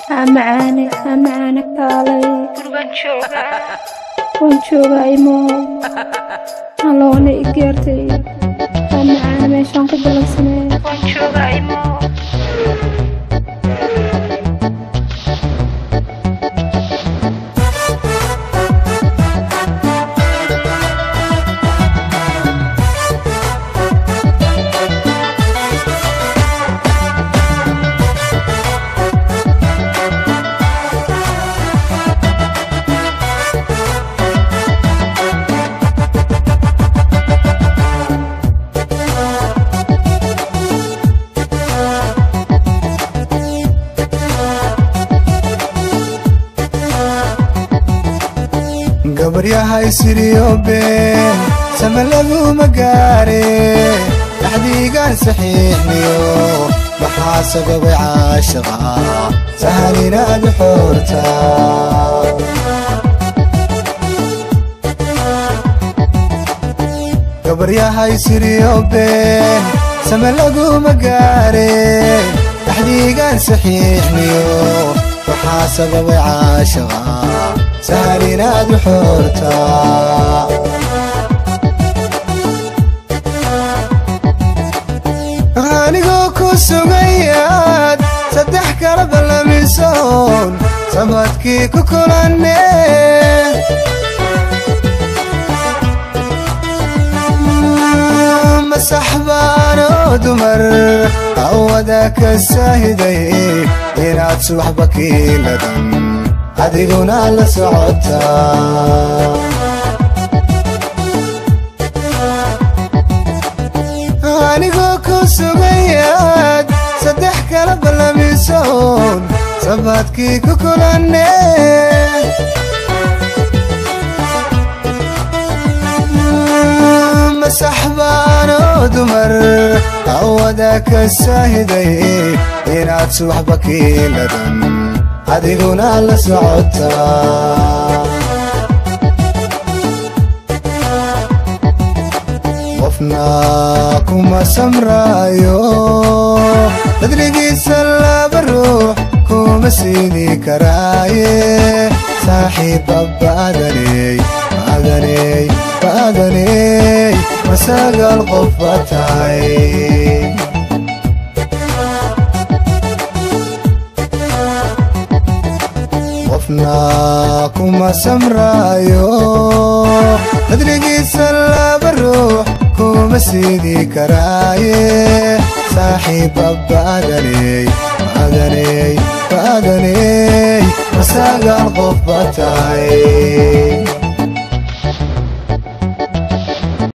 معانا كالي وانشوغا ايمو هلوني اقيرتي معانا ميشان كبلسني وانشوغا ايمو قبريها يسريو بين سملغو مقاري تحديقان صحيحنيو محاسب وعاشقا سهلنا بحورتا قبريها يسريو بين سملغو مقاري تحديقان صحيحنيو محاسب وعاشقا سهلنا بحورتا غانيقو كوسوغياد سدح كرب اللميسون سمدكي كوكولاني مسحبانو دمر عودك الساهدي يناد سوحبكي لدن adiguna la socota anigoo ku sugayaad saddex kala ballamisoon sabadkii ku kulanne masaxbaano dumar awada ka saahiday inaad subaxba kiiladan adiguna la socota qofna kuma samraayo dadrigiisa laba ruux kuma siini karaaye saaxiib baadaney masagal qof batahay qofna kuma samraayo dadrigiisa laba ruux kuma siini karaaye saaxiib baadaney masagal qof batahay